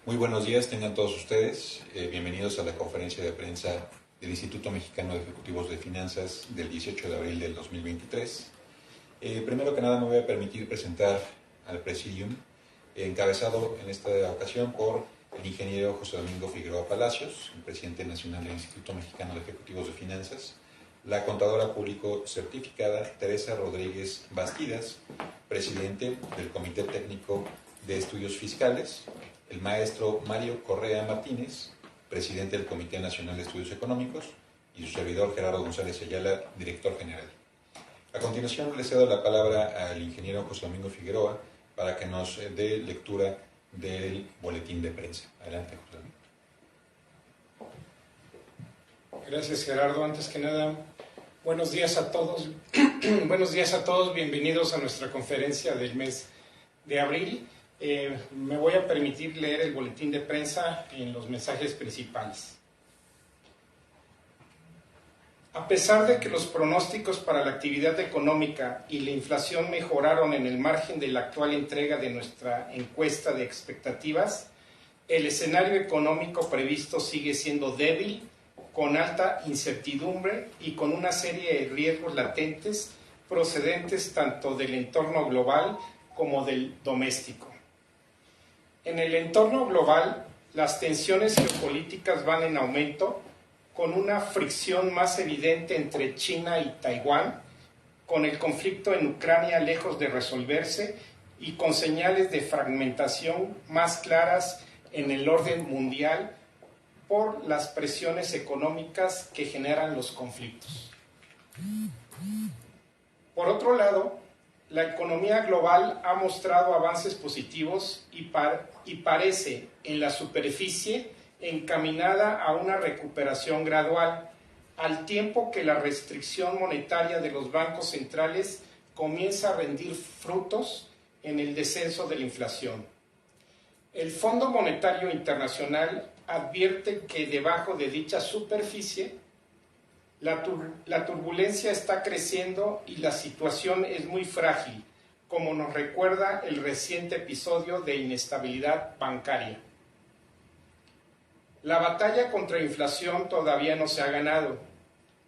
Muy buenos días, tengan todos ustedes. Bienvenidos a la conferencia de prensa del Instituto Mexicano de Ejecutivos de Finanzas del 18 de abril del 2023. Primero que nada me voy a permitir presentar al Presidium, encabezado en esta ocasión por el ingeniero José Domingo Figueroa Palacios, el presidente nacional del Instituto Mexicano de Ejecutivos de Finanzas, la contadora público certificada Teresa Rodríguez Bastidas, presidente del Comité Técnico de Estudios Fiscales, el maestro Mario Correa Martínez, presidente del Comité Nacional de Estudios Económicos, y su servidor Gerardo González Ayala, director general. A continuación le cedo la palabra al ingeniero José Domingo Figueroa para que nos dé lectura del boletín de prensa. Adelante, José Domingo. Gracias, Gerardo. Antes que nada, buenos días a todos. Buenos días a todos. Bienvenidos a nuestra conferencia del mes de abril. Me voy a permitir leer el boletín de prensa en los mensajes principales. A pesar de que los pronósticos para la actividad económica y la inflación mejoraron en el margen de la actual entrega de nuestra encuesta de expectativas, el escenario económico previsto sigue siendo débil, con alta incertidumbre y con una serie de riesgos latentes procedentes tanto del entorno global como del doméstico. En el entorno global, las tensiones geopolíticas van en aumento, con una fricción más evidente entre China y Taiwán, con el conflicto en Ucrania lejos de resolverse y con señales de fragmentación más claras en el orden mundial por las presiones económicas que generan los conflictos. Por otro lado, la economía global ha mostrado avances positivos y parece, en la superficie, encaminada a una recuperación gradual, al tiempo que la restricción monetaria de los bancos centrales comienza a rendir frutos en el descenso de la inflación. El Fondo Monetario Internacional advierte que debajo de dicha superficie, la turbulencia está creciendo y la situación es muy frágil, como nos recuerda el reciente episodio de inestabilidad bancaria. La batalla contra la inflación todavía no se ha ganado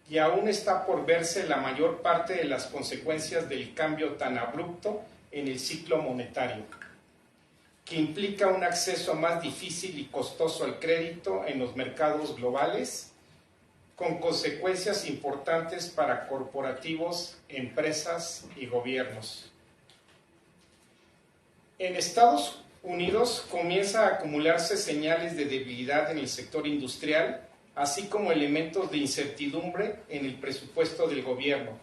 y aún está por verse la mayor parte de las consecuencias del cambio tan abrupto en el ciclo monetario, que implica un acceso más difícil y costoso al crédito en los mercados globales, con consecuencias importantes para corporativos, empresas y gobiernos. En Estados Unidos comienza a acumularse señales de debilidad en el sector industrial, así como elementos de incertidumbre en el presupuesto del gobierno,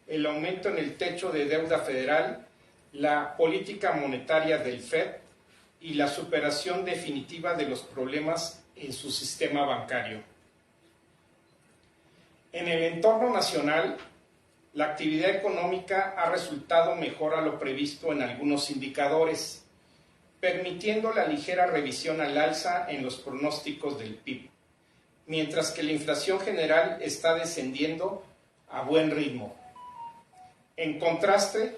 el aumento en el techo de deuda federal, la política monetaria del Fed y la superación definitiva de los problemas en su sistema bancario. En el entorno nacional, la actividad económica ha resultado mejor a lo previsto en algunos indicadores, permitiendo la ligera revisión al alza en los pronósticos del PIB, mientras que la inflación general está descendiendo a buen ritmo. En contraste,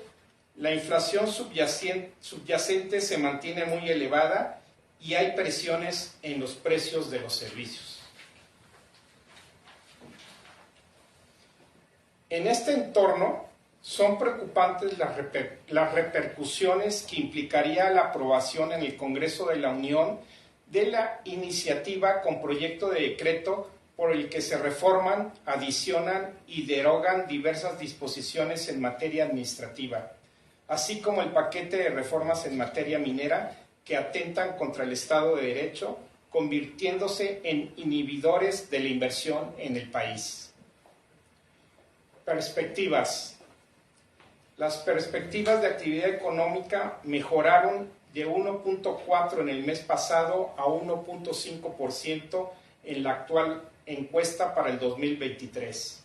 la inflación subyacente se mantiene muy elevada y hay presiones en los precios de los servicios. En este entorno, son preocupantes las repercusiones que implicaría la aprobación en el Congreso de la Unión de la iniciativa con proyecto de decreto por el que se reforman, adicionan y derogan diversas disposiciones en materia administrativa, así como el paquete de reformas en materia minera que atentan contra el Estado de Derecho, convirtiéndose en inhibidores de la inversión en el país. Perspectivas. Las perspectivas de actividad económica mejoraron de 1.4 en el mes pasado a 1.5% en la actual encuesta para el 2023,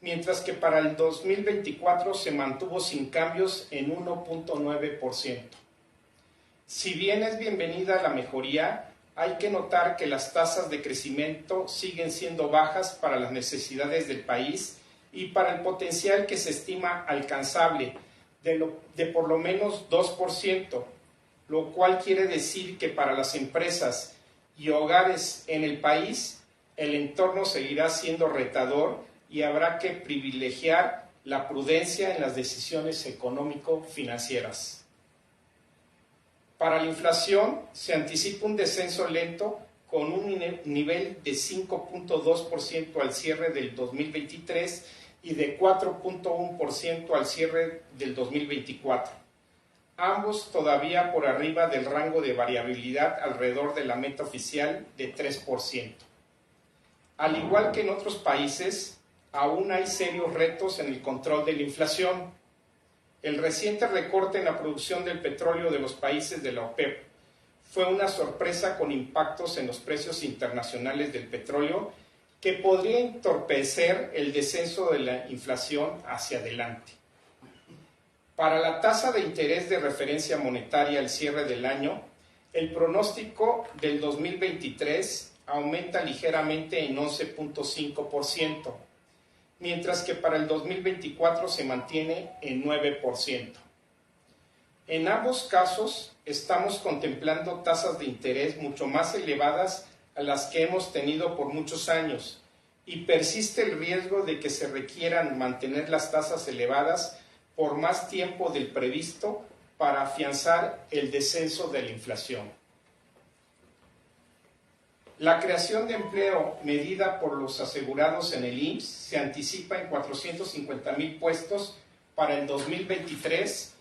mientras que para el 2024 se mantuvo sin cambios en 1.9%. Si bien es bienvenida la mejoría, hay que notar que las tasas de crecimiento siguen siendo bajas para las necesidades del país y para el potencial que se estima alcanzable de por lo menos 2%, lo cual quiere decir que para las empresas y hogares en el país, el entorno seguirá siendo retador y habrá que privilegiar la prudencia en las decisiones económico-financieras. Para la inflación se anticipa un descenso lento con un nivel de 5.2% al cierre del 2023 y de 4.1% al cierre del 2024. Ambos todavía por arriba del rango de variabilidad alrededor de la meta oficial de 3%. Al igual que en otros países, aún hay serios retos en el control de la inflación. El reciente recorte en la producción del petróleo de los países de la OPEP fue una sorpresa con impactos en los precios internacionales del petróleo que podría entorpecer el descenso de la inflación hacia adelante. Para la tasa de interés de referencia monetaria al cierre del año, el pronóstico del 2023 aumenta ligeramente en 11.5%, mientras que para el 2024 se mantiene en 9%. En ambos casos, estamos contemplando tasas de interés mucho más elevadas a las que hemos tenido por muchos años y persiste el riesgo de que se requieran mantener las tasas elevadas por más tiempo del previsto para afianzar el descenso de la inflación. La creación de empleo medida por los asegurados en el IMSS se anticipa en 450,000 puestos para el 2023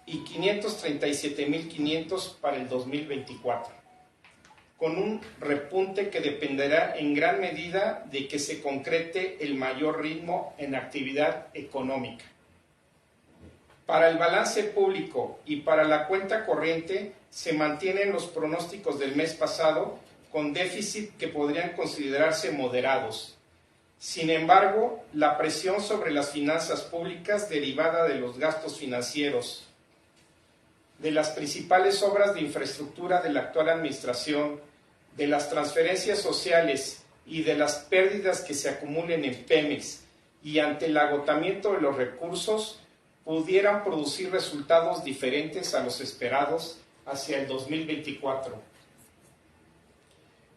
y 537,500 para el 2024, con un repunte que dependerá en gran medida de que se concrete el mayor ritmo en actividad económica. Para el balance público y para la cuenta corriente se mantienen los pronósticos del mes pasado con déficit que podrían considerarse moderados. Sin embargo, la presión sobre las finanzas públicas derivada de los gastos financieros, de las principales obras de infraestructura de la actual administración, de las transferencias sociales y de las pérdidas que se acumulen en Pemex y ante el agotamiento de los recursos, pudieran producir resultados diferentes a los esperados hacia el 2024.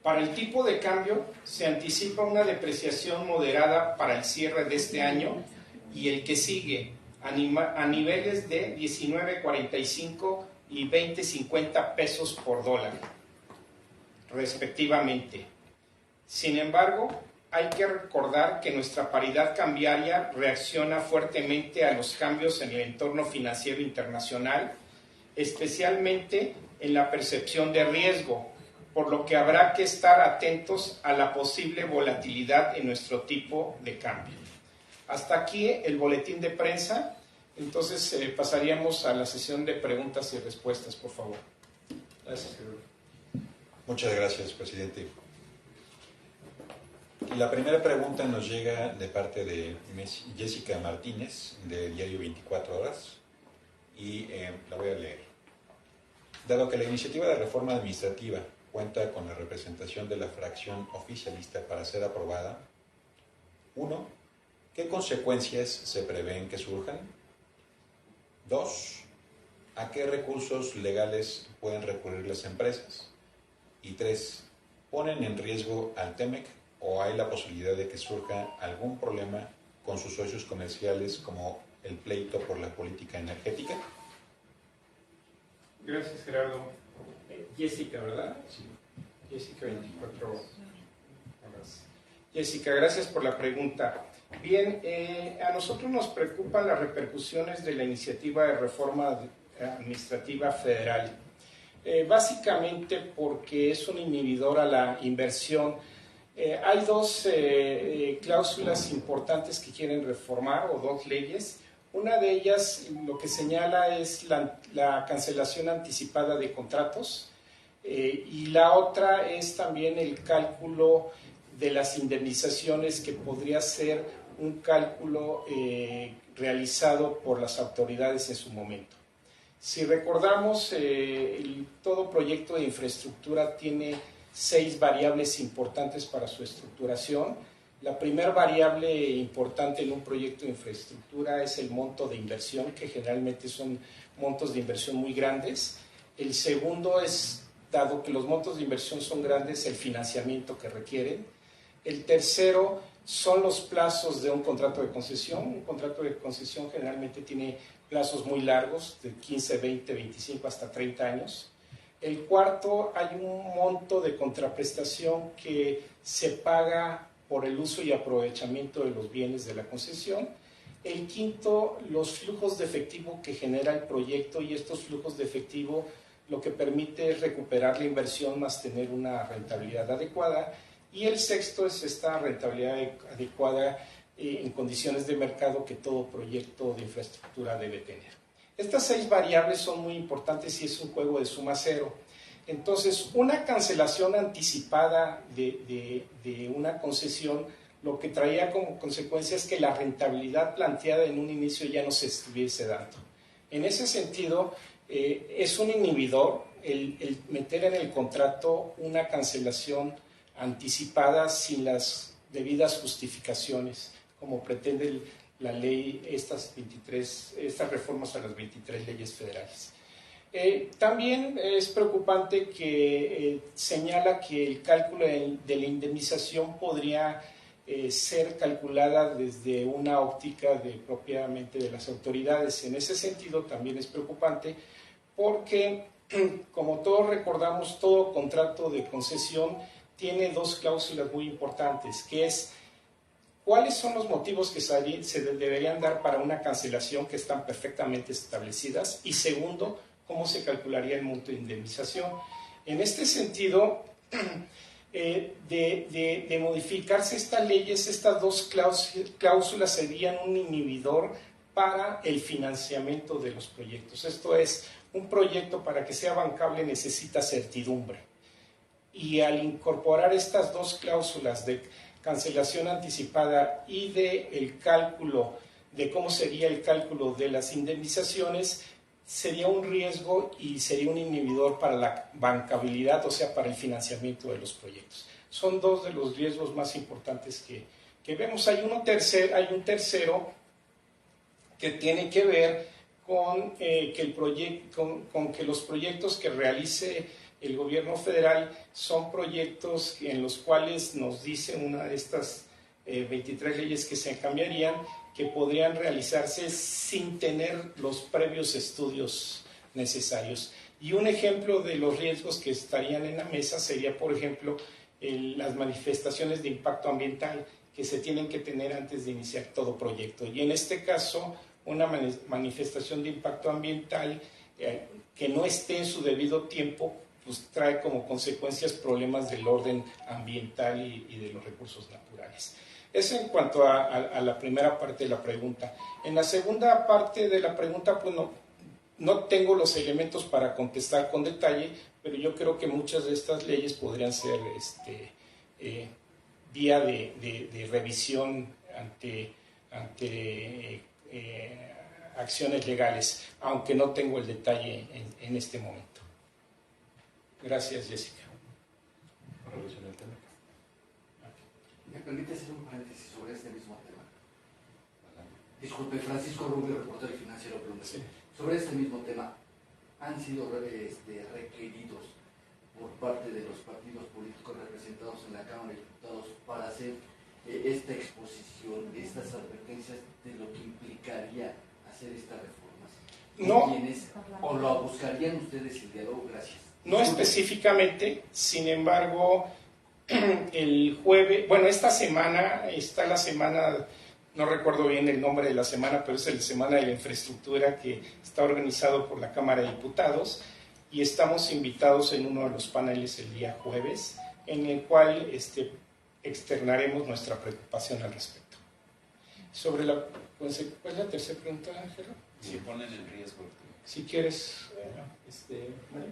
Para el tipo de cambio, se anticipa una depreciación moderada para el cierre de este año y el que sigue, a niveles de 19.45 y 20.50 pesos por dólar, respectivamente. Sin embargo, hay que recordar que nuestra paridad cambiaria reacciona fuertemente a los cambios en el entorno financiero internacional, especialmente en la percepción de riesgo, por lo que habrá que estar atentos a la posible volatilidad en nuestro tipo de cambio. Hasta aquí el boletín de prensa. Entonces pasaríamos a la sesión de preguntas y respuestas, por favor. Gracias, Gerardo. Muchas gracias, presidente. La primera pregunta nos llega de parte de Jessica Martínez, de Diario 24 Horas, y la voy a leer. Dado que la iniciativa de reforma administrativa cuenta con la representación de la fracción oficialista para ser aprobada, 1. ¿Qué consecuencias se prevén que surjan? 2. ¿A qué recursos legales pueden recurrir las empresas? Y 3. ¿Ponen en riesgo al TEMEC o hay la posibilidad de que surja algún problema con sus socios comerciales como el pleito por la política energética? Gracias, Gerardo. Jessica, ¿verdad? Sí. Jessica, 24 horas. Jessica, gracias por la pregunta. Bien, a nosotros nos preocupan las repercusiones de la iniciativa de reforma administrativa federal. Básicamente porque es un inhibidor a la inversión. Hay dos cláusulas importantes que quieren reformar, o dos leyes. Una de ellas lo que señala es la cancelación anticipada de contratos, y la otra es también el cálculo de las indemnizaciones, que podría ser un cálculo realizado por las autoridades en su momento. Si recordamos, todo proyecto de infraestructura tiene 6 variables importantes para su estructuración. La primera variable importante en un proyecto de infraestructura es el monto de inversión, que generalmente son montos de inversión muy grandes. El segundo es, dado que los montos de inversión son grandes, el financiamiento que requieren. El tercero son los plazos de un contrato de concesión. Un contrato de concesión generalmente tiene plazos muy largos, de 15, 20, 25 hasta 30 años. El cuarto, hay un monto de contraprestación que se paga por el uso y aprovechamiento de los bienes de la concesión. El quinto, los flujos de efectivo que genera el proyecto, y estos flujos de efectivo lo que permite es recuperar la inversión más tener una rentabilidad adecuada. Y el sexto es esta rentabilidad adecuada en condiciones de mercado que todo proyecto de infraestructura debe tener. Estas 6 variables son muy importantes y es un juego de suma cero. Entonces, una cancelación anticipada de una concesión lo que traía como consecuencia es que la rentabilidad planteada en un inicio ya no se estuviese dando. En ese sentido, es un inhibidor el meter en el contrato una cancelación anticipada sin las debidas justificaciones, como pretende la ley, estas reformas a las 23 leyes federales. También es preocupante que señala que el cálculo de la indemnización podría ser calculada desde una óptica propiamente de las autoridades. En ese sentido también es preocupante porque, como todos recordamos, todo contrato de concesión tiene 2 cláusulas muy importantes, que es cuáles son los motivos que se deberían dar para una cancelación, que están perfectamente establecidas, y segundo, cómo se calcularía el monto de indemnización. En este sentido, de modificarse estas leyes, estas 2 cláusulas serían un inhibidor para el financiamiento de los proyectos. Esto es, un proyecto para que sea bancable necesita certidumbre. Y al incorporar estas 2 cláusulas de cancelación anticipada y el cálculo, de cómo sería el cálculo de las indemnizaciones, sería un riesgo y sería un inhibidor para la bancabilidad, o sea, para el financiamiento de los proyectos. Son 2 de los riesgos más importantes que vemos. Hay un tercero que tiene que ver con que los proyectos que realice el gobierno federal son proyectos en los cuales nos dice una de estas 23 leyes que se cambiarían, que podrían realizarse sin tener los previos estudios necesarios. Y un ejemplo de los riesgos que estarían en la mesa sería, por ejemplo, las manifestaciones de impacto ambiental que se tienen que tener antes de iniciar todo proyecto. Y en este caso, una manifestación de impacto ambiental que no esté en su debido tiempo, pues trae como consecuencias problemas del orden ambiental y de los recursos naturales. Eso en cuanto a la primera parte de la pregunta. En la segunda parte de la pregunta, pues no tengo los elementos para contestar con detalle, pero yo creo que muchas de estas leyes podrían ser vía de revisión ante acciones legales, aunque no tengo el detalle en este momento. Gracias, Jessica. ¿Me permite hacer un paréntesis sobre este mismo tema? Disculpe, Francisco Rubio, reportero financiero. Sí. Sobre este mismo tema, ¿han sido requeridos por parte de los partidos políticos representados en la Cámara de Diputados para hacer esta exposición, estas advertencias de lo que implicaría hacer estas reformas? No. ¿O lo buscarían ustedes el diálogo? Gracias. No específicamente, sin embargo, el jueves, esta semana, está la semana, no recuerdo bien el nombre de la semana, pero es la Semana de la Infraestructura que está organizado por la Cámara de Diputados, y estamos invitados en uno de los paneles el día jueves, en el cual externaremos nuestra preocupación al respecto. Sobre ¿cuál es la tercera pregunta, Gerardo? Si ponen en riesgo. Si quieres, María.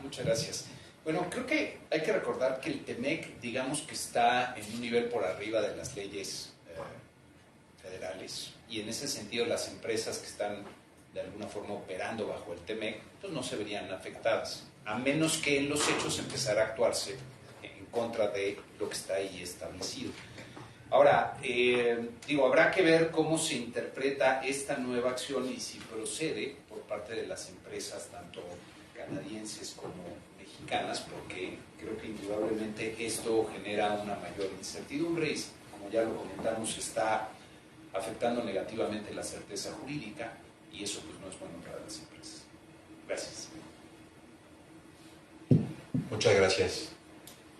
Muchas gracias. Bueno, creo que hay que recordar que el TEMEC, digamos que está en un nivel por arriba de las leyes federales, y en ese sentido las empresas que están de alguna forma operando bajo el TEMEC, pues no se verían afectadas, a menos que en los hechos empezara a actuarse en contra de lo que está ahí establecido. Ahora, habrá que ver cómo se interpreta esta nueva acción y si procede por parte de las empresas, tanto canadienses como mexicanas, porque creo que indudablemente esto genera una mayor incertidumbre y, como ya lo comentamos, está afectando negativamente la certeza jurídica y eso pues no es bueno para las empresas. Gracias. Muchas gracias.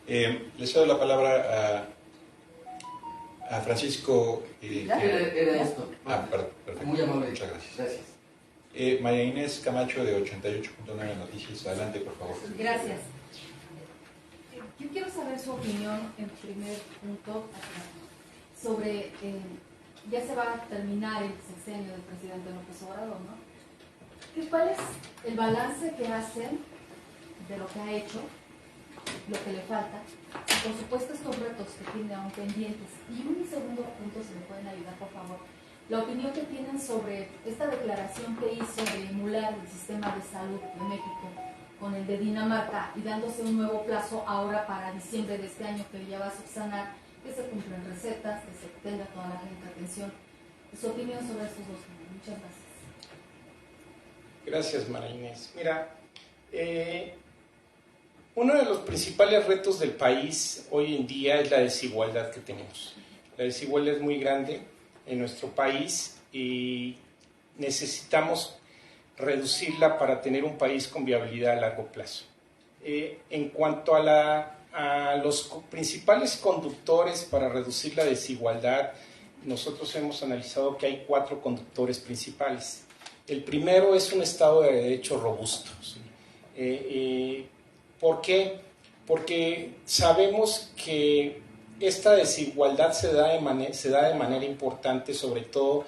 Les cedo la palabra a Francisco. Era esto. Perfecto. Muy amable. Muchas gracias. Gracias. María Inés Camacho, de 88.9 Noticias. Adelante, por favor. Gracias. Yo quiero saber su opinión, en primer punto, sobre, ya se va a terminar el sexenio del presidente López Obrador, ¿no? ¿Cuál es el balance que hacen de lo que ha hecho, lo que le falta, y por supuesto estos retos que tiene aún pendientes? Y un segundo punto, si me pueden ayudar, por favor, la opinión que tienen sobre esta declaración que hizo de emular el sistema de salud de México con el de Dinamarca y dándose un nuevo plazo ahora para diciembre de este año, que ya va a subsanar, que se cumplen recetas, que se tenga toda la gente atención. Su opinión sobre estos dos temas. Muchas gracias. Gracias, María Inés. Mira, uno de los principales retos del país hoy en día es la desigualdad que tenemos. La desigualdad es muy grande en nuestro país y necesitamos reducirla para tener un país con viabilidad a largo plazo. En cuanto a los principales conductores para reducir la desigualdad, nosotros hemos analizado que hay 4 conductores principales. El primero es un Estado de Derecho robusto. ¿Sí? ¿Por qué? Porque sabemos que esta desigualdad se da de manera importante, sobre todo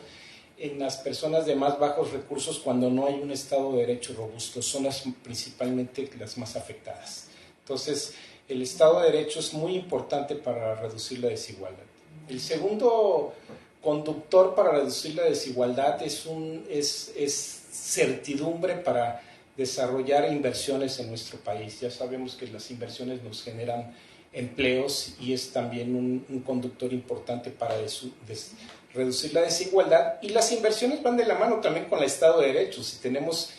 en las personas de más bajos recursos, cuando no hay un Estado de Derecho robusto. Son principalmente las más afectadas. Entonces, el Estado de Derecho es muy importante para reducir la desigualdad. El segundo conductor para reducir la desigualdad es certidumbre para desarrollar inversiones en nuestro país. Ya sabemos que las inversiones nos generan empleos y es también un conductor importante para reducir la desigualdad. Y las inversiones van de la mano también con el Estado de Derecho. Si tenemos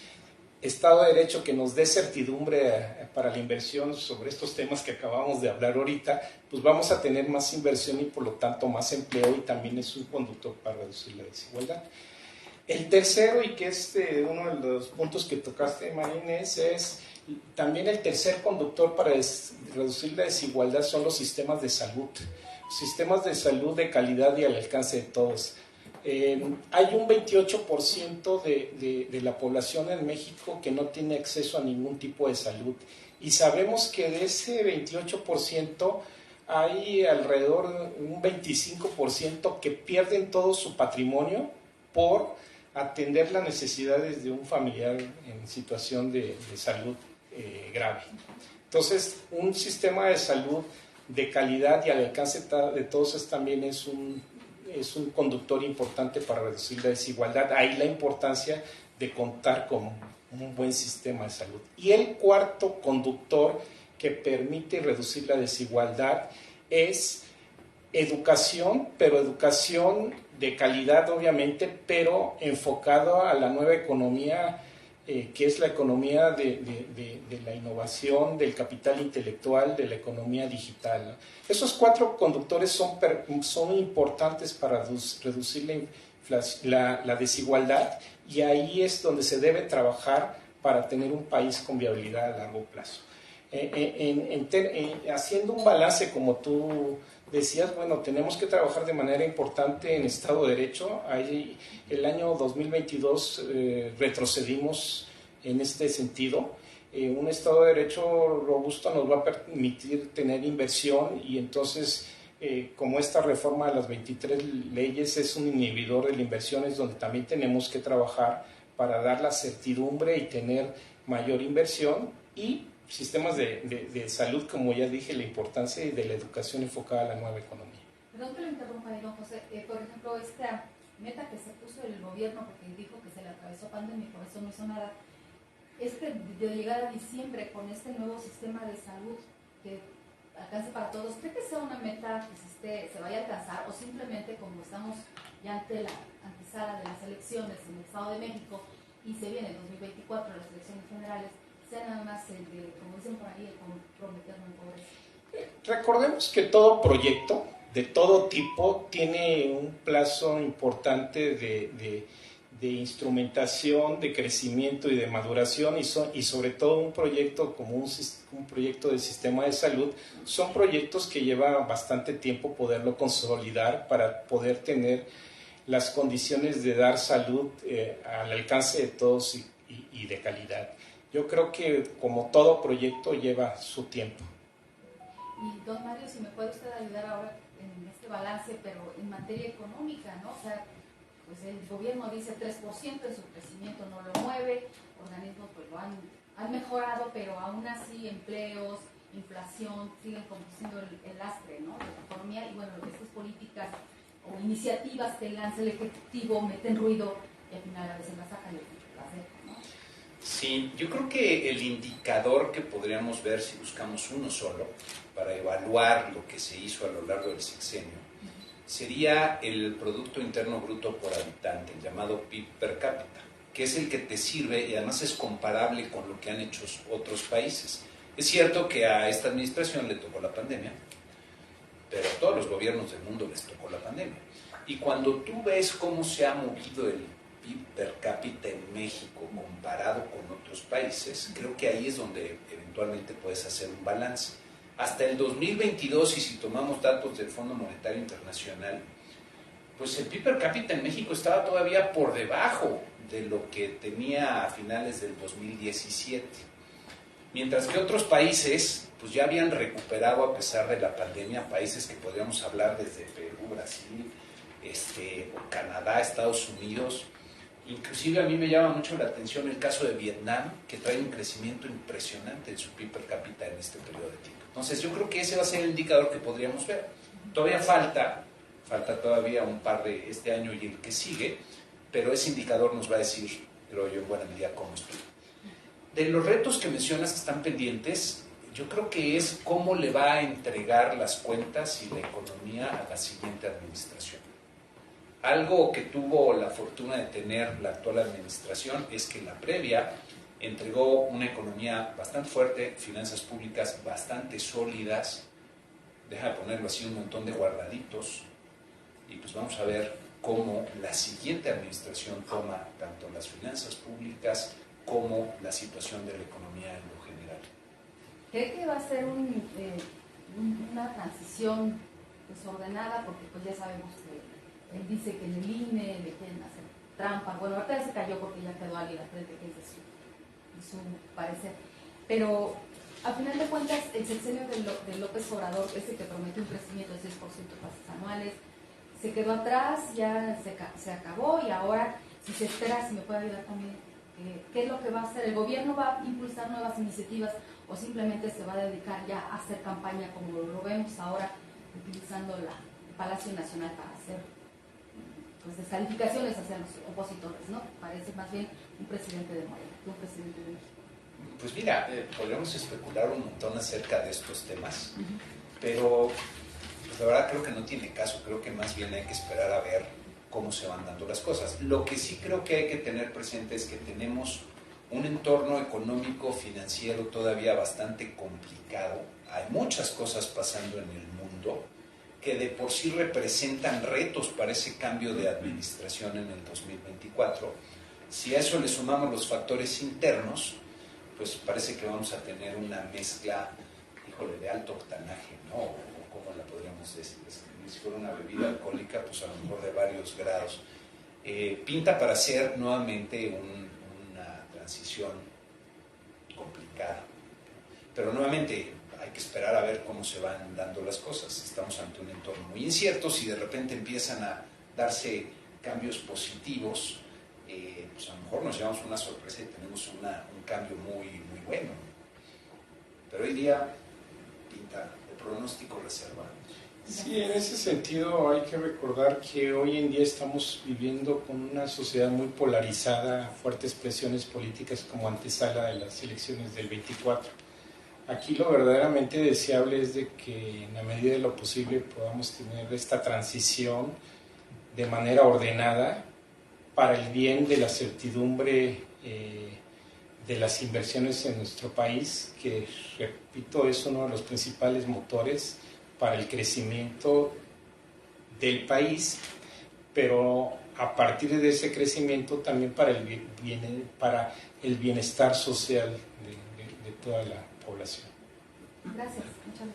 Estado de Derecho que nos dé certidumbre para la inversión sobre estos temas que acabamos de hablar ahorita, pues vamos a tener más inversión y por lo tanto más empleo, y también es un conductor para reducir la desigualdad. El tercero, y que es uno de los puntos que tocaste, María Inés, es también el tercer conductor para reducir la desigualdad son los sistemas de salud. Sistemas de salud de calidad y al alcance de todos. Hay un 28% de la población en México que no tiene acceso a ningún tipo de salud. Y sabemos que de ese 28% hay alrededor de un 25% que pierden todo su patrimonio por atender las necesidades de un familiar en situación de salud grave. Entonces, un sistema de salud de calidad y al alcance de todos también es un conductor importante para reducir la desigualdad. Ahí la importancia de contar con un buen sistema de salud. Y el cuarto conductor que permite reducir la desigualdad es educación, pero educación de calidad obviamente, pero enfocado a la nueva economía, que es la economía de la innovación, del capital intelectual, de la economía digital. Esos 4 conductores son importantes para reducir la desigualdad, y ahí es donde se debe trabajar para tener un país con viabilidad a largo plazo. Haciendo un balance, como tú decías, bueno, tenemos que trabajar de manera importante en Estado de Derecho. Ahí, el año 2022 retrocedimos en este sentido. Un Estado de Derecho robusto nos va a permitir tener inversión, y entonces, como esta reforma de las 23 leyes es un inhibidor de la inversión, es donde también tenemos que trabajar para dar la certidumbre y tener mayor inversión, y sistemas de salud, como ya dije, la importancia de la educación enfocada a la nueva economía. Perdón que lo interrumpa, don José. Por ejemplo, esta meta que se puso el gobierno, porque dijo que se le atravesó pandemia y por eso no hizo nada, de llegar a diciembre con este nuevo sistema de salud, alcance para todos, ¿cree que sea una meta que se vaya a alcanzar o simplemente como estamos ya ante la antesala de las elecciones en el Estado de México y se viene en 2024 las elecciones generales, sea nada más el de, como dicen por ahí, el comprometernos en pobreza? Recordemos que todo proyecto de todo tipo tiene un plazo importante de instrumentación, de crecimiento y de maduración, y sobre todo un proyecto como un proyecto del sistema de salud, son proyectos que lleva bastante tiempo poderlo consolidar para poder tener las condiciones de dar salud al alcance de todos y de calidad. Yo creo que como todo proyecto lleva su tiempo. Y don Mario, si me puede usted ayudar ahora en este balance, pero en materia económica, ¿no? O sea, pues el gobierno dice 3% en su crecimiento no lo mueve, organismos pues lo han mejorado, pero aún así empleos, inflación siguen conduciendo el lastre, ¿no?, de la economía, y bueno, estas políticas o iniciativas que lanza el Ejecutivo meten ruido y al final a veces la sacan y la dejan, ¿no? Sí, yo creo que el indicador que podríamos ver si buscamos uno solo para evaluar lo que se hizo a lo largo del sexenio sería el Producto Interno Bruto por habitante, el llamado PIB per cápita, que es el que te sirve y además es comparable con lo que han hecho otros países. Es cierto que a esta administración le tocó la pandemia, pero a todos los gobiernos del mundo les tocó la pandemia. Y cuando tú ves cómo se ha movido el PIB per cápita en México comparado con otros países, creo que ahí es donde eventualmente puedes hacer un balance. Hasta el 2022, y si tomamos datos del Fondo Monetario Internacional, pues el PIB per cápita en México estaba todavía por debajo de lo que tenía a finales del 2017. Mientras que otros países pues ya habían recuperado a pesar de la pandemia, países que podríamos hablar desde Perú, Brasil, Canadá, Estados Unidos. Inclusive a mí me llama mucho la atención el caso de Vietnam, que trae un crecimiento impresionante en su PIB per cápita en este periodo de tiempo. Entonces yo creo que ese va a ser el indicador que podríamos ver. Todavía falta todavía un par de este año y el que sigue, pero ese indicador nos va a decir, creo yo, en buena medida cómo estoy. De los retos que mencionas que están pendientes, yo creo que es cómo le va a entregar las cuentas y la economía a la siguiente administración. Algo que tuvo la fortuna de tener la actual administración es que la previa entregó una economía bastante fuerte, finanzas públicas bastante sólidas, deja de ponerlo así, un montón de guardaditos, y pues vamos a ver cómo la siguiente administración toma tanto las finanzas públicas como la situación de la economía en lo general. ¿Cree que va a ser una transición desordenada? Porque pues ya sabemos que él dice que en el INE le quieren hacer trampa. Bueno, ahorita ya se cayó porque ya quedó alguien al frente que es de su parecer. Pero a final de cuentas, el sexenio de López Obrador, ese que prometió un crecimiento de 6% de tasas anuales, se quedó atrás, ya se acabó, y ahora, si se espera, si me puede ayudar también, ¿qué es lo que va a hacer? ¿El gobierno va a impulsar nuevas iniciativas o simplemente se va a dedicar ya a hacer campaña como lo vemos ahora, utilizando el Palacio Nacional para hacer pues descalificaciones hacia los opositores, ¿no? Parece más bien un presidente de Morena que un presidente de México. Pues mira, podríamos especular un montón acerca de estos temas, pero pues la verdad creo que no tiene caso, creo que más bien hay que esperar a ver cómo se van dando las cosas. Lo que sí creo que hay que tener presente es que tenemos un entorno económico, financiero todavía bastante complicado, hay muchas cosas pasando en el mundo que de por sí representan retos para ese cambio de administración en el 2024. Si a eso le sumamos los factores internos, pues parece que vamos a tener una mezcla, híjole, de alto octanaje, ¿no? O ¿cómo la podríamos decir? Si fuera una bebida alcohólica, pues a lo mejor de varios grados. Pinta para ser nuevamente una transición complicada. Pero nuevamente hay que esperar a ver cómo se van dando las cosas. Estamos ante un entorno muy incierto. Si de repente empiezan a darse cambios positivos, pues a lo mejor nos llevamos una sorpresa y tenemos un cambio muy, muy bueno. Pero hoy día pinta de pronóstico reservado. Sí, en ese sentido hay que recordar que hoy en día estamos viviendo con una sociedad muy polarizada, fuertes presiones políticas como antesala de las elecciones del 24. Aquí lo verdaderamente deseable es de que en la medida de lo posible podamos tener esta transición de manera ordenada para el bien de la certidumbre de las inversiones en nuestro país, que, repito, es uno de los principales motores para el crecimiento del país, pero a partir de ese crecimiento también para el bienestar social de toda la población. Gracias, muchas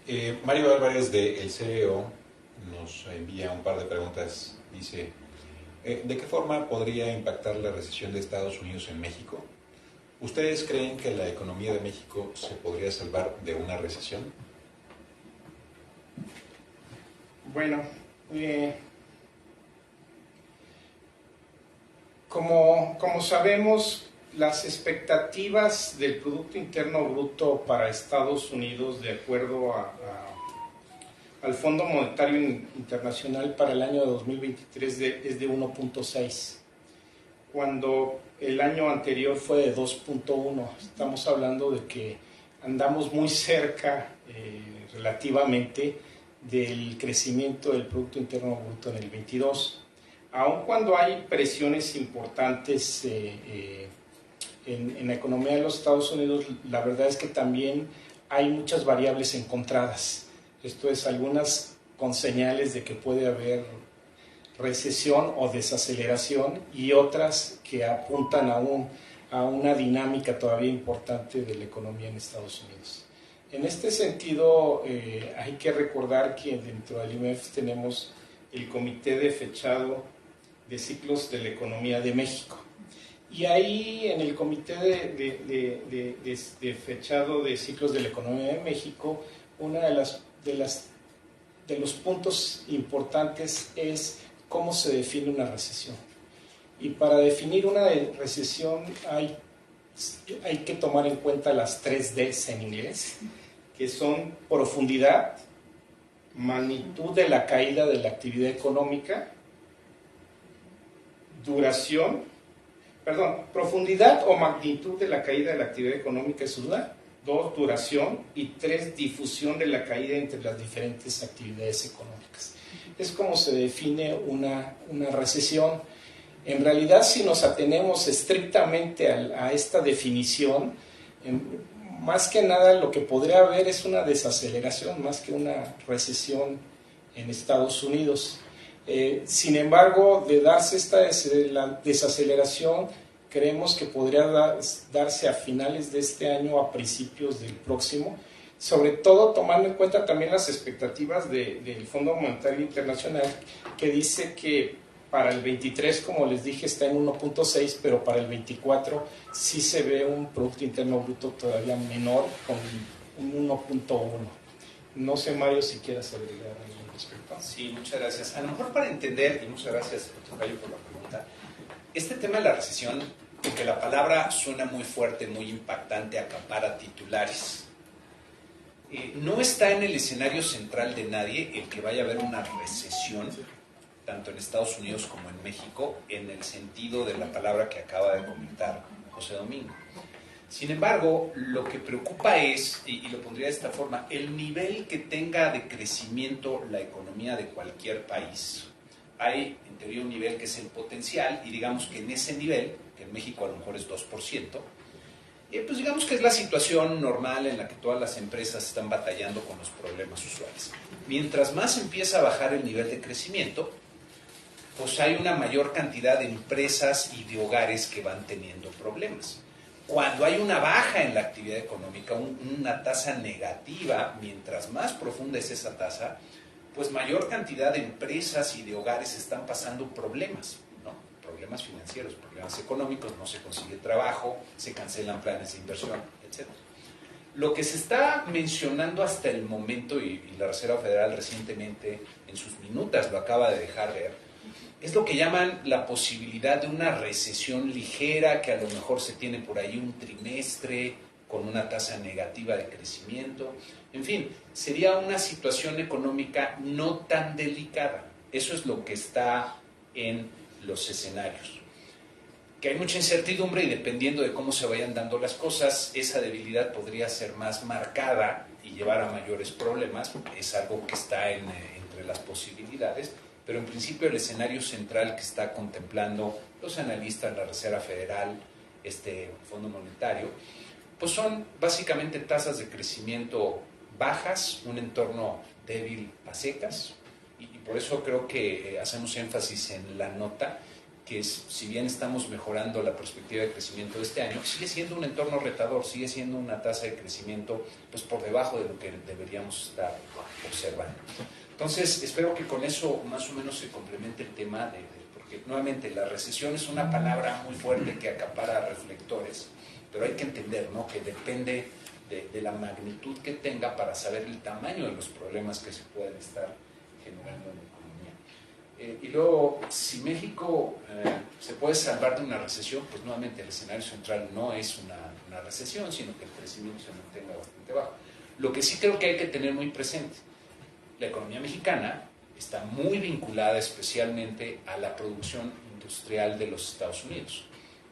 gracias. Mario Álvarez de El CEO nos envía un par de preguntas. Dice, ¿de qué forma podría impactar la recesión de Estados Unidos en México? ¿Ustedes creen que la economía de México se podría salvar de una recesión? Bueno, como sabemos, las expectativas del Producto Interno Bruto para Estados Unidos, de acuerdo al Fondo Monetario Internacional para el año 2023, es de 1.6, cuando el año anterior fue de 2.1. Estamos hablando de que andamos muy cerca relativamente del crecimiento del Producto Interno Bruto en el 22. Aun cuando hay presiones importantes en la economía de los Estados Unidos, la verdad es que también hay muchas variables encontradas. Esto es, algunas con señales de que puede haber recesión o desaceleración, y otras que apuntan a una dinámica todavía importante de la economía en Estados Unidos. En este sentido, hay que recordar que dentro del IMEF tenemos el Comité de Fechado de Ciclos de la Economía de México. Y ahí, en el Comité de Fechado de Ciclos de la Economía de México, uno de los puntos importantes es cómo se define una recesión. Y para definir una recesión hay que tomar en cuenta las 3 Ds en inglés, que son profundidad, magnitud de la caída de la actividad económica, profundidad o magnitud de la caída de la actividad económica es una, 2, duración, y 3, difusión de la caída entre las diferentes actividades económicas. Es como se define una recesión. En realidad, si nos atenemos estrictamente a esta definición, más que nada lo que podría haber es una desaceleración más que una recesión en Estados Unidos. Sin embargo, de darse esta desaceleración, creemos que podría darse a finales de este año, a principios del próximo, sobre todo tomando en cuenta también las expectativas del Fondo Monetario Internacional, que dice que para el 23, como les dije, está en 1.6, pero para el 24 sí se ve un Producto Interno Bruto todavía menor, con un 1.1. No sé, Mario, si quieras agregar algo al respecto. Sí, muchas gracias. A lo mejor para entender, y muchas gracias, Tocayo, por la pregunta, este tema de la recesión, porque la palabra suena muy fuerte, muy impactante, acapara titulares. No está en el escenario central de nadie el que vaya a haber una recesión, tanto en Estados Unidos como en México, en el sentido de la palabra que acaba de comentar José Domingo. Sin embargo, lo que preocupa es, y lo pondría de esta forma, el nivel que tenga de crecimiento la economía de cualquier país. Hay, en teoría, un nivel que es el potencial, y digamos que en ese nivel, que en México a lo mejor es 2%, pues digamos que es la situación normal en la que todas las empresas están batallando con los problemas usuales. Mientras más empieza a bajar el nivel de crecimiento, pues hay una mayor cantidad de empresas y de hogares que van teniendo problemas. Cuando hay una baja en la actividad económica, una tasa negativa, mientras más profunda es esa tasa, pues mayor cantidad de empresas y de hogares están pasando problemas, ¿no? Problemas financieros, problemas económicos, no se consigue trabajo, se cancelan planes de inversión, etc. Lo que se está mencionando hasta el momento, y la Reserva Federal recientemente en sus minutas lo acaba de dejar ver, es lo que llaman la posibilidad de una recesión ligera, que a lo mejor se tiene por ahí un trimestre con una tasa negativa de crecimiento. En fin, sería una situación económica no tan delicada. Eso es lo que está en los escenarios. que hay mucha incertidumbre y dependiendo de cómo se vayan dando las cosas, esa debilidad podría ser más marcada y llevar a mayores problemas. Es algo que está entre las posibilidades, pero en principio el escenario central que está contemplando los analistas, la Reserva Federal, Fondo Monetario, pues son básicamente tasas de crecimiento bajas, un entorno débil a secas, y por eso creo que hacemos énfasis en la nota, que es, si bien estamos mejorando la perspectiva de crecimiento de este año, sigue siendo un entorno retador, sigue siendo una tasa de crecimiento pues por debajo de lo que deberíamos estar observando. Entonces, espero que con eso más o menos se complemente el tema, porque nuevamente la recesión es una palabra muy fuerte que acapara reflectores, pero hay que entender, ¿no?, que depende de la magnitud que tenga para saber el tamaño de los problemas que se pueden estar generando en la economía. Y luego, si México se puede salvar de una recesión, pues nuevamente el escenario central no es una recesión, sino que el crecimiento se mantenga bastante bajo. Lo que sí creo que hay que tener muy presente, la economía mexicana está muy vinculada especialmente a la producción industrial de los Estados Unidos.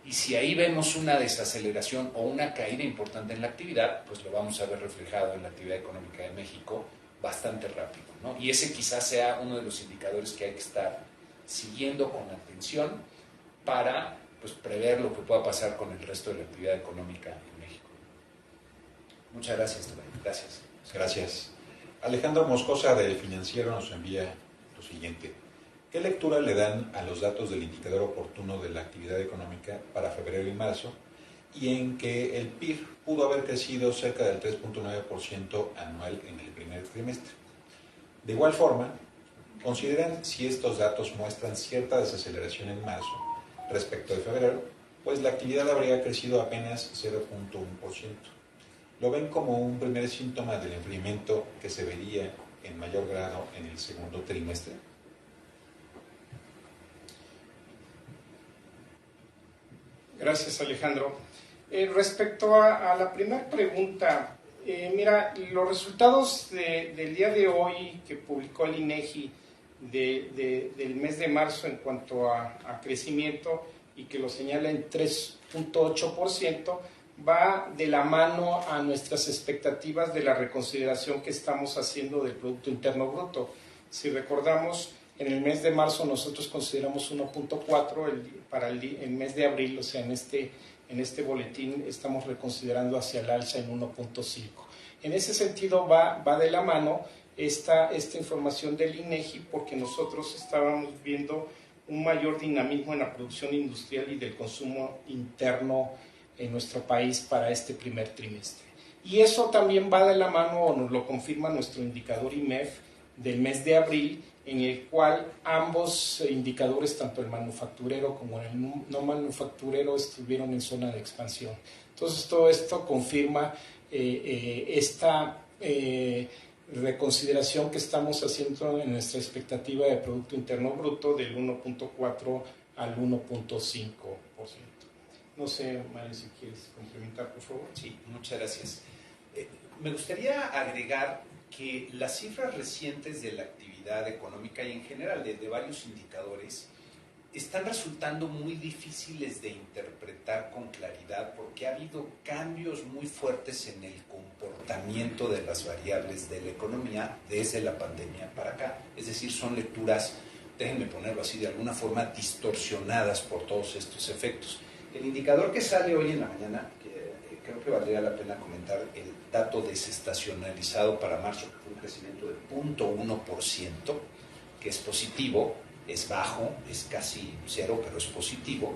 Y si ahí vemos una desaceleración o una caída importante en la actividad, pues lo vamos a ver reflejado en la actividad económica de México bastante rápido, ¿no? Y ese quizás sea uno de los indicadores que hay que estar siguiendo con atención para pues, prever lo que pueda pasar con el resto de la actividad económica en México. Muchas gracias, Toby. Gracias. Gracias. Alejandro Moscosa del Financiero nos envía lo siguiente. ¿Qué lectura le dan a los datos del indicador oportuno de la actividad económica para febrero y marzo y en que el PIB pudo haber crecido cerca del 3.9% anual en el primer trimestre? De igual forma, consideran si estos datos muestran cierta desaceleración en marzo respecto de febrero, pues la actividad habría crecido apenas 0.1%. ¿Lo ven como un primer síntoma del enfriamiento que se vería en mayor grado en el segundo trimestre? Gracias, Alejandro. Respecto a la primera pregunta, mira, los resultados del día de hoy que publicó el INEGI del mes de marzo en cuanto a crecimiento y que lo señala en 3.8%, va de la mano a nuestras expectativas de la reconsideración que estamos haciendo del Producto Interno Bruto. Si recordamos, en el mes de marzo nosotros consideramos 1.4, para el mes de abril, o sea, en este boletín estamos reconsiderando hacia el alza en 1.5. En ese sentido va de la mano esta información del INEGI, porque nosotros estábamos viendo un mayor dinamismo en la producción industrial y del consumo interno en nuestro país para este primer trimestre. Y eso también va de la mano, o nos lo confirma nuestro indicador IMEF del mes de abril, en el cual ambos indicadores, tanto el manufacturero como el no manufacturero, estuvieron en zona de expansión. Entonces, todo esto confirma esta reconsideración que estamos haciendo en nuestra expectativa de Producto Interno Bruto del 1.4 al 1.5%. No sé, Mario, si quieres complementar, por favor. Sí, muchas gracias. Me gustaría agregar que las cifras recientes de la actividad económica y en general de varios indicadores están resultando muy difíciles de interpretar con claridad porque ha habido cambios muy fuertes en el comportamiento de las variables de la economía desde la pandemia para acá. Es decir, son lecturas, déjenme ponerlo así, de alguna forma distorsionadas por todos estos efectos. El indicador que sale hoy en la mañana, que creo que valdría la pena comentar, el dato desestacionalizado para marzo, un crecimiento de 0.1%, que es positivo, es bajo, es casi cero, pero es positivo.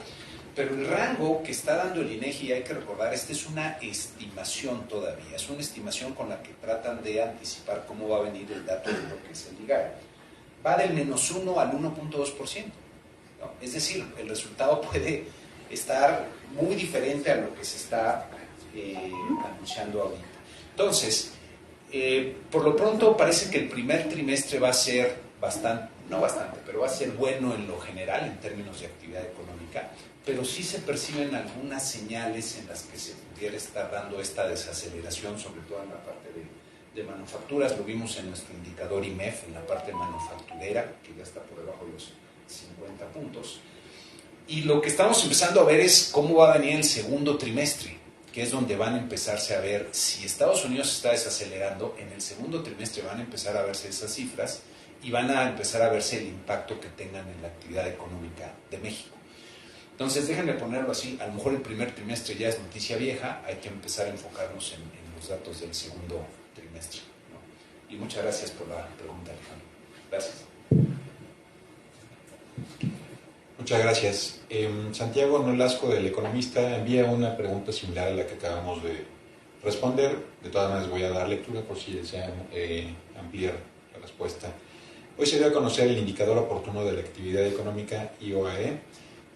Pero el rango que está dando el INEGI, hay que recordar, esta es una estimación todavía, es una estimación con la que tratan de anticipar cómo va a venir el dato de lo que es el IGAE. Va del -1 al 1.2%, ¿no? Es decir, el resultado puede estar muy diferente a lo que se está anunciando ahorita. Entonces, por lo pronto parece que el primer trimestre va a ser pero va a ser bueno en lo general en términos de actividad económica, pero sí se perciben algunas señales en las que se pudiera estar dando esta desaceleración, sobre todo en la parte de manufacturas. Lo vimos en nuestro indicador IMEF, en la parte manufacturera, que ya está por debajo de los 50 puntos. Y lo que estamos empezando a ver es cómo va a venir el segundo trimestre, que es donde van a empezarse a ver, si Estados Unidos está desacelerando, en el segundo trimestre van a empezar a verse esas cifras y van a empezar a verse el impacto que tengan en la actividad económica de México. Entonces, déjenme ponerlo así, a lo mejor el primer trimestre ya es noticia vieja, hay que empezar a enfocarnos en los datos del segundo trimestre, ¿no? Y muchas gracias por la pregunta, Alejandro. Gracias. Muchas gracias. Santiago Nolasco, del Economista, envía una pregunta similar a la que acabamos de responder. De todas maneras voy a dar lectura por si desean ampliar la respuesta. Hoy se dio a conocer el indicador oportuno de la actividad económica IOAE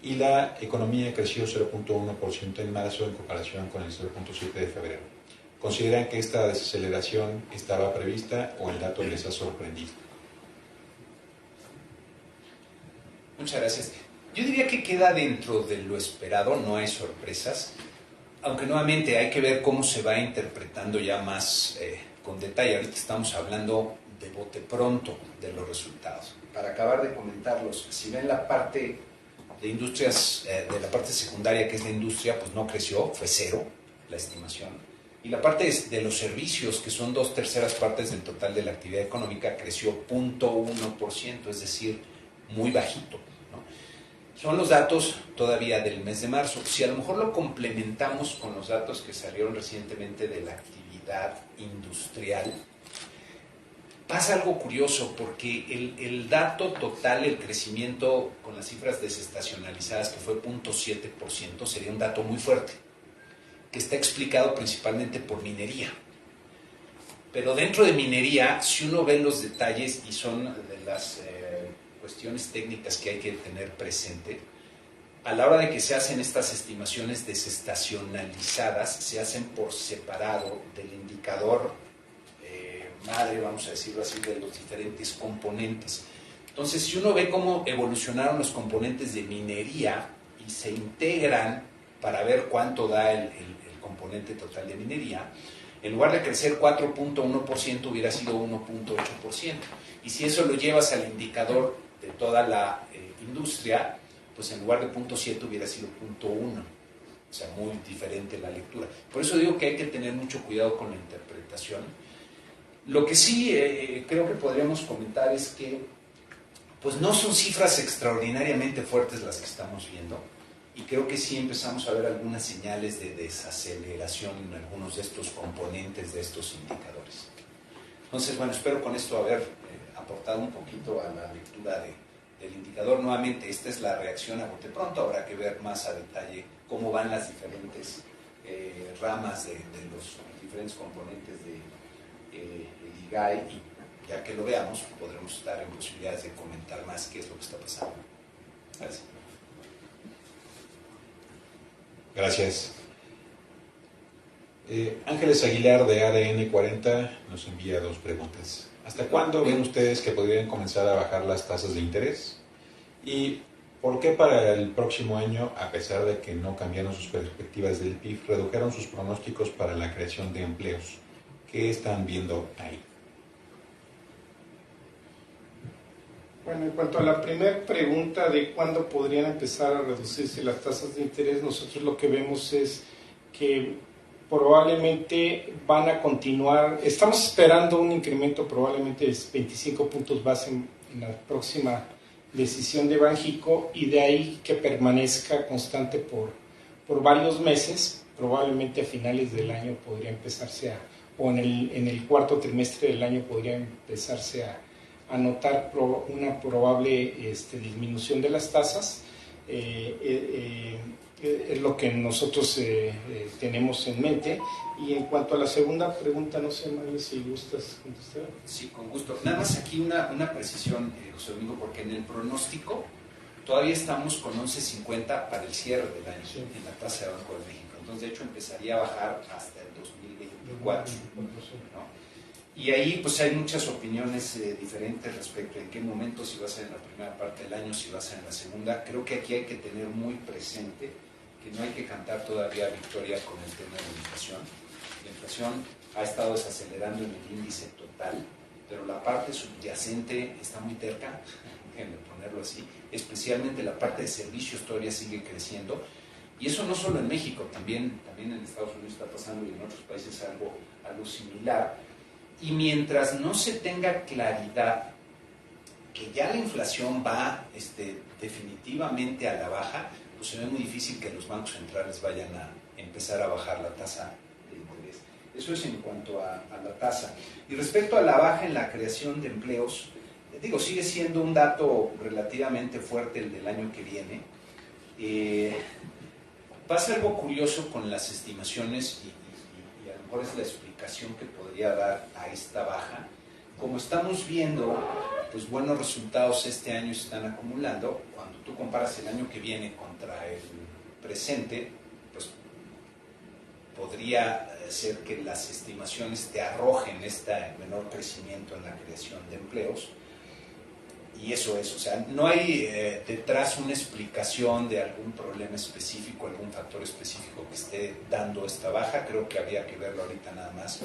y la economía creció 0.1% en marzo en comparación con el 0.7% de febrero. ¿Consideran que esta desaceleración estaba prevista o el dato les ha sorprendido? Muchas gracias. Yo diría que queda dentro de lo esperado, no hay sorpresas, aunque nuevamente hay que ver cómo se va interpretando ya más con detalle. Ahorita estamos hablando de bote pronto de los resultados. Para acabar de comentarlos, si ven la parte de industrias, de la parte secundaria que es la industria, pues no creció, fue 0 la estimación. Y la parte de los servicios, que son 2/3 partes del total de la actividad económica, creció 0.1%, es decir, muy bajito, ¿no? Son los datos todavía del mes de marzo. Si a lo mejor lo complementamos con los datos que salieron recientemente de la actividad industrial, pasa algo curioso, porque el dato total, el crecimiento con las cifras desestacionalizadas, que fue 0.7%, sería un dato muy fuerte, que está explicado principalmente por minería. Pero dentro de minería, si uno ve los detalles, y son de las cuestiones técnicas que hay que tener presente, a la hora de que se hacen estas estimaciones desestacionalizadas, se hacen por separado del indicador madre, vamos a decirlo así, de los diferentes componentes. Entonces, si uno ve cómo evolucionaron los componentes de minería y se integran para ver cuánto da el componente total de minería, en lugar de crecer 4.1% hubiera sido 1.8%. Y si eso lo llevas al indicador de toda la industria, pues en lugar de 0.7 hubiera sido 0.1. O sea, muy diferente la lectura. Por eso digo que hay que tener mucho cuidado con la interpretación. Lo que sí creo que podríamos comentar es que pues no son cifras extraordinariamente fuertes las que estamos viendo, y creo que sí empezamos a ver algunas señales de desaceleración en algunos de estos componentes de estos indicadores. Entonces, bueno, espero con esto haber aportado un poquito a la lectura del indicador. Nuevamente, esta es la reacción a bote pronto, habrá que ver más a detalle cómo van las diferentes ramas de los diferentes componentes del IGAE, y ya que lo veamos, podremos estar en posibilidades de comentar más qué es lo que está pasando. Gracias. Gracias. Ángeles Aguilar, de ADN 40, nos envía 2 preguntas. ¿Hasta cuándo ven ustedes que podrían comenzar a bajar las tasas de interés? ¿Y por qué para el próximo año, a pesar de que no cambiaron sus perspectivas del PIB, redujeron sus pronósticos para la creación de empleos? ¿Qué están viendo ahí? Bueno, en cuanto a la primera pregunta de cuándo podrían empezar a reducirse las tasas de interés, nosotros lo que vemos es que probablemente van a continuar, estamos esperando un incremento probablemente de 25 puntos base en la próxima decisión de Banxico, y de ahí que permanezca constante por varios meses. Probablemente a finales del año podría empezarse o en el cuarto trimestre del año podría empezarse a notar una probable disminución de las tasas. Es lo que nosotros tenemos en mente. Y en cuanto a la segunda pregunta, no sé, Mario, si gustas contestar. Sí, con gusto. Nada más aquí una precisión, José Domingo, porque en el pronóstico todavía estamos con 11.50 para el cierre del año, sí, en la tasa de Banco de México. Entonces, de hecho, empezaría a bajar hasta el 2024, ¿no? Y ahí pues hay muchas opiniones diferentes respecto a en qué momento, si va a ser en la primera parte del año, si va a ser en la segunda. Creo que aquí hay que tener muy presente que no hay que cantar todavía victoria con el tema de la inflación. La inflación ha estado desacelerando en el índice total, pero la parte subyacente está muy terca, déjenme ponerlo así, especialmente la parte de servicios todavía sigue creciendo. Y eso no solo en México, también en Estados Unidos está pasando y en otros países algo similar. Y mientras no se tenga claridad que ya la inflación va definitivamente a la baja, pues se ve muy difícil que los bancos centrales vayan a empezar a bajar la tasa de interés. Eso es en cuanto a la tasa. Y respecto a la baja en la creación de empleos, sigue siendo un dato relativamente fuerte el del año que viene. Pasa algo curioso con las estimaciones y a lo mejor es la explicación que podría dar a esta baja. Como estamos viendo, pues buenos resultados este año se están acumulando. Cuando tú comparas el año que viene contra el presente, pues podría ser que las estimaciones te arrojen este menor crecimiento en la creación de empleos. Y eso es, o sea, no hay detrás una explicación de algún problema específico, algún factor específico que esté dando esta baja. Creo que habría que verlo ahorita nada más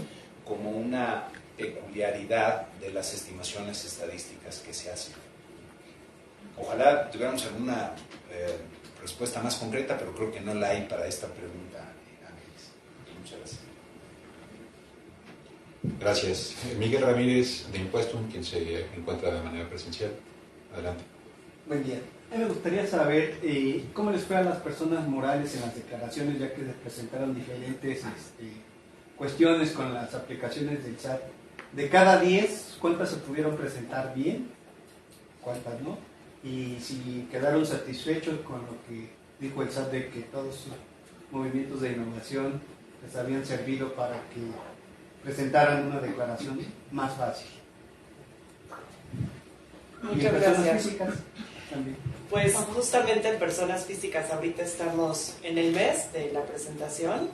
como una peculiaridad de las estimaciones estadísticas que se hacen. Ojalá tuviéramos alguna respuesta más concreta, pero creo que no la hay para esta pregunta, Ángeles. Muchas gracias. Gracias. Miguel Ramírez, de Impuestum, quien se encuentra de manera presencial. Adelante. Buen día. A mí me gustaría saber cómo les fue a las personas morales en las declaraciones, ya que se presentaron diferentes cuestiones con las aplicaciones del SAT. De cada 10, ¿cuántas se pudieron presentar bien? ¿Cuántas no? Y si quedaron satisfechos con lo que dijo el SAT de que todos sus movimientos de innovación les habían servido para que presentaran una declaración más fácil. Muchas gracias. Físicas también. Pues justamente en personas físicas ahorita estamos en el mes de la presentación.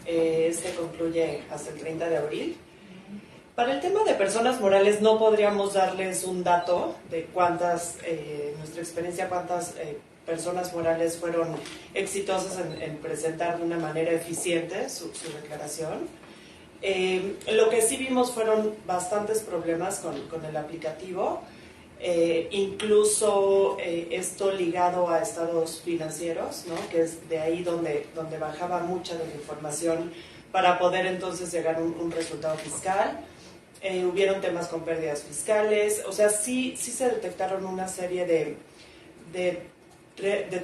Este concluye hasta el 30 de abril. Para el tema de personas morales no podríamos darles un dato de cuántas, nuestra experiencia, cuántas personas morales fueron exitosas en presentar de una manera eficiente su declaración. Lo que sí vimos fueron bastantes problemas con el aplicativo, incluso esto ligado a estados financieros, ¿no? Que es de ahí donde bajaba mucha de la información para poder entonces llegar a un resultado fiscal. Hubieron temas con pérdidas fiscales, o sea, sí se detectaron una serie de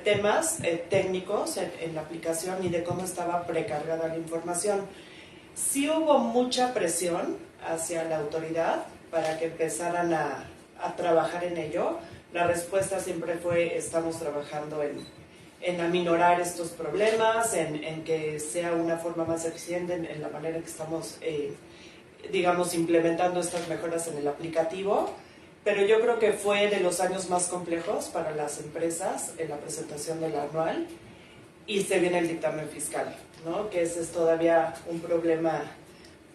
temas técnicos en la aplicación y de cómo estaba precargada la información. Sí hubo mucha presión hacia la autoridad para que empezaran a trabajar en ello. La respuesta siempre fue: estamos trabajando en aminorar estos problemas, en que sea una forma más eficiente en la manera en que estamos, implementando estas mejoras en el aplicativo. Pero yo creo que fue de los años más complejos para las empresas en la presentación del anual, y se viene el dictamen fiscal, ¿no? Que ese es todavía un problema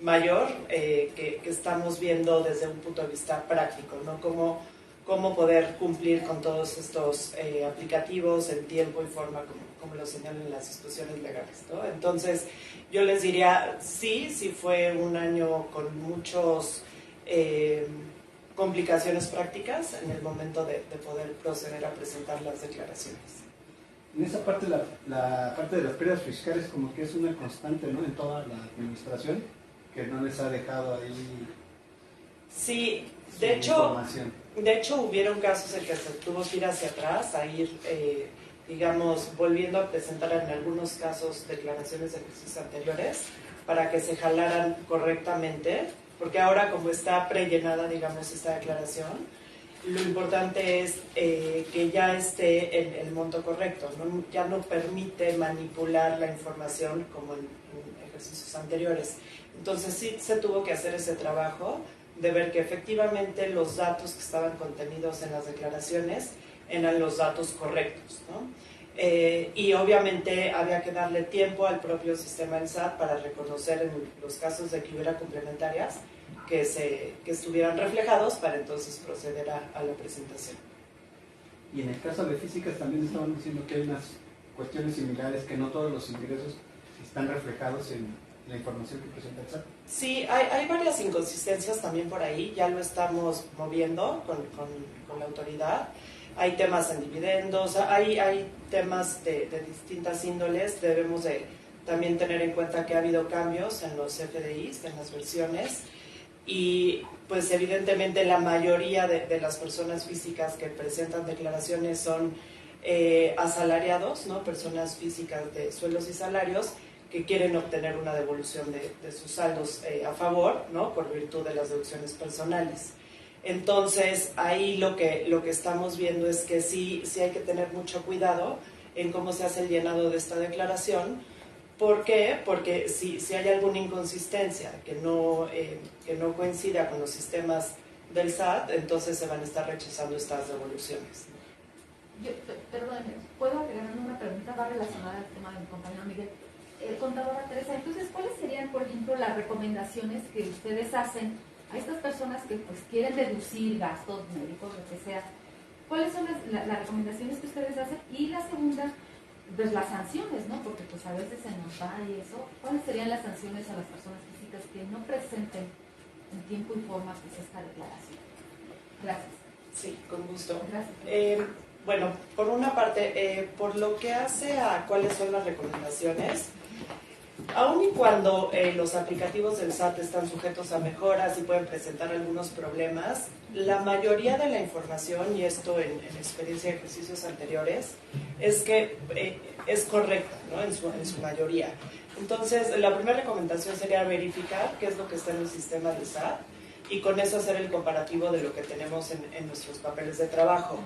mayor que estamos viendo desde un punto de vista práctico, ¿no? Cómo poder cumplir con todos estos aplicativos en tiempo y forma como lo señalan las disposiciones legales, ¿no? Entonces, yo les diría, sí fue un año con muchos complicaciones prácticas en el momento de poder proceder a presentar las declaraciones. En esa parte, la parte de las pérdidas fiscales como que es una constante, ¿no? En toda la administración, que no les ha dejado ahí. Sí, de hecho hubieron casos en que se tuvo que ir hacia atrás, a ir, volviendo a presentar en algunos casos declaraciones de ejercicios anteriores para que se jalaran correctamente, porque ahora como está prellenada, esta declaración, lo importante es que ya esté en el monto correcto, ¿no? Ya no permite manipular la información como en ejercicios anteriores. Entonces sí se tuvo que hacer ese trabajo de ver que efectivamente los datos que estaban contenidos en las declaraciones eran los datos correctos, ¿no? Y obviamente había que darle tiempo al propio sistema del SAT para reconocer en los casos de que hubiera complementarias que estuvieran reflejados para entonces proceder a la presentación. Y en el caso de físicas también estaban diciendo que hay unas cuestiones similares, que no todos los ingresos están reflejados en la información que presenta el SAT. Sí, hay varias inconsistencias también por ahí, ya lo estamos moviendo con la autoridad. Hay temas en dividendos, hay temas de distintas índoles. Debemos de también tener en cuenta que ha habido cambios en los FDIs, en las versiones, y pues evidentemente la mayoría de las personas físicas que presentan declaraciones son asalariados, ¿no? Personas físicas de sueldos y salarios que quieren obtener una devolución de sus saldos a favor, ¿no? Por virtud de las deducciones personales. Entonces, ahí lo que estamos viendo es que sí hay que tener mucho cuidado en cómo se hace el llenado de esta declaración. ¿Por qué? Porque si hay alguna inconsistencia que no coincida con los sistemas del SAT, entonces se van a estar rechazando estas devoluciones. Perdóneme, ¿puedo agregar una pregunta? Va relacionada al tema del compañero Miguel. Contadora Teresa, entonces, ¿cuáles serían, por ejemplo, las recomendaciones que ustedes hacen a estas personas que pues quieren deducir gastos médicos, lo que sea? ¿Cuáles son las recomendaciones que ustedes hacen? Y la segunda, pues las sanciones, ¿no? Porque pues a veces se nos va y eso. ¿Cuáles serían las sanciones a las personas físicas que no presenten en tiempo y forma pues esta declaración? Gracias. Sí, con gusto. Gracias. Bueno, por una parte, por lo que hace a cuáles son las recomendaciones, aun y cuando los aplicativos del SAT están sujetos a mejoras y pueden presentar algunos problemas, la mayoría de la información, y esto en experiencia de ejercicios anteriores, es que es correcta, ¿no? en su mayoría. Entonces, la primera recomendación sería verificar qué es lo que está en el sistema del SAT y con eso hacer el comparativo de lo que tenemos en nuestros papeles de trabajo.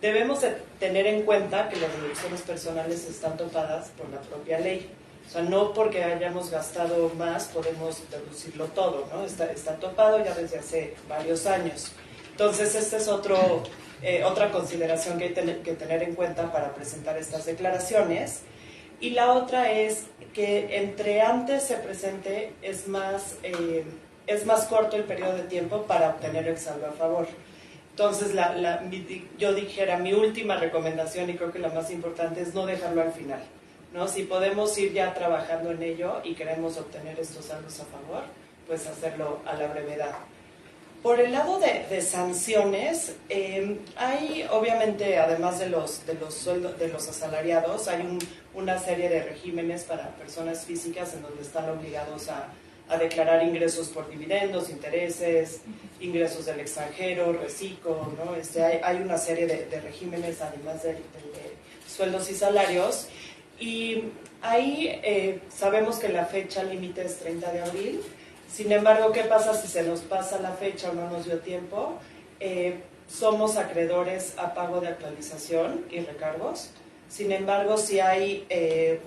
Debemos de tener en cuenta que las deducciones personales están topadas por la propia ley. O sea, no porque hayamos gastado más podemos deducirlo todo, ¿no? Está topado ya desde hace varios años. Entonces, esta es otra consideración que hay que tener en cuenta para presentar estas declaraciones. Y la otra es que entre antes se presente es más corto el periodo de tiempo para obtener el saldo a favor. Entonces, yo dijera, mi última recomendación, y creo que la más importante, es no dejarlo al final, ¿no? Si podemos ir ya trabajando en ello y queremos obtener estos saldos a favor, pues hacerlo a la brevedad. Por el lado de sanciones, hay obviamente, además de los sueldos de los asalariados, hay una serie de regímenes para personas físicas en donde están obligados a declarar ingresos por dividendos, intereses, ingresos del extranjero, reciclo, ¿no? Hay una serie de regímenes, además de sueldos y salarios, y ahí sabemos que la fecha límite es 30 de abril. Sin embargo, ¿qué pasa si se nos pasa la fecha o no nos dio tiempo? Somos acreedores a pago de actualización y recargos. Sin embargo, si hay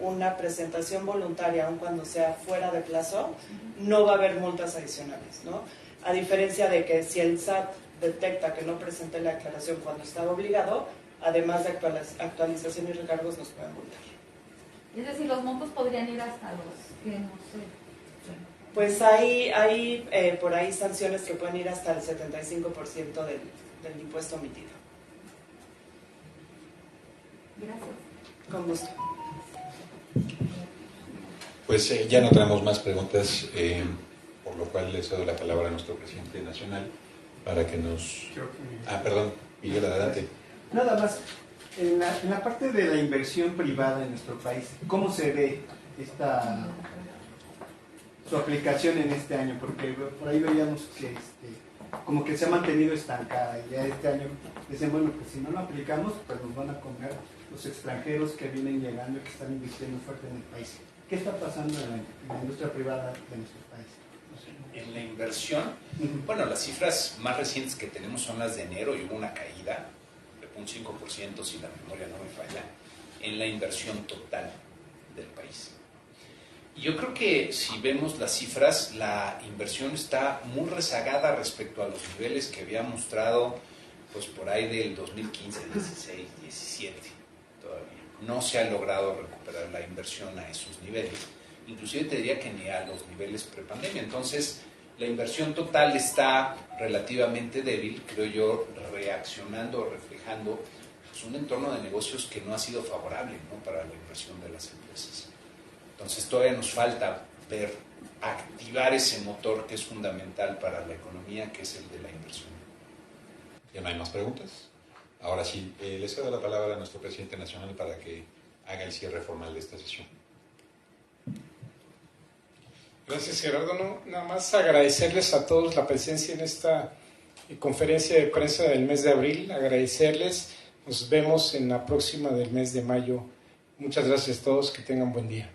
una presentación voluntaria, aun cuando sea fuera de plazo, no va a haber multas adicionales, ¿no? A diferencia de que si el SAT detecta que no presenté la declaración cuando estaba obligado, además de actualización y recargos, nos pueden multar. Es decir, los montos podrían ir hasta los que no sé. Pues hay por ahí sanciones que pueden ir hasta el 75% del impuesto omitido. Gracias. Con gusto. Pues ya no tenemos más preguntas, por lo cual le cedo la palabra a nuestro presidente nacional para que nos... perdón, Miguel, adelante. Nada más, en la parte de la inversión privada en nuestro país, ¿cómo se ve su aplicación en este año? Porque por ahí veíamos que como que se ha mantenido estancada y ya este año decían, bueno, pues si no lo aplicamos, pues nos van a comer los extranjeros que vienen llegando y que están invirtiendo fuerte en el país. ¿Qué está pasando en la industria privada de nuestro país? En la inversión, bueno, las cifras más recientes que tenemos son las de enero y hubo una caída de 0.5%, si la memoria no me falla, en la inversión total del país. Y yo creo que si vemos las cifras, la inversión está muy rezagada respecto a los niveles que había mostrado pues por ahí del 2015, 16, 17 todavía. No se ha logrado recuperar la inversión a esos niveles, inclusive te diría que ni a los niveles prepandemia. Entonces, la inversión total está relativamente débil, creo yo, reaccionando o reflejando pues, un entorno de negocios que no ha sido favorable, ¿no? Para la inversión de las empresas. Entonces todavía nos falta ver activar ese motor que es fundamental para la economía, que es el de la inversión. ¿Ya no hay más preguntas? Ahora sí, le cedo la palabra a nuestro presidente nacional para que haga el cierre formal de esta sesión. Gracias, Gerardo. No, nada más agradecerles a todos la presencia en esta conferencia de prensa del mes de abril, agradecerles, nos vemos en la próxima del mes de mayo. Muchas gracias a todos, que tengan buen día.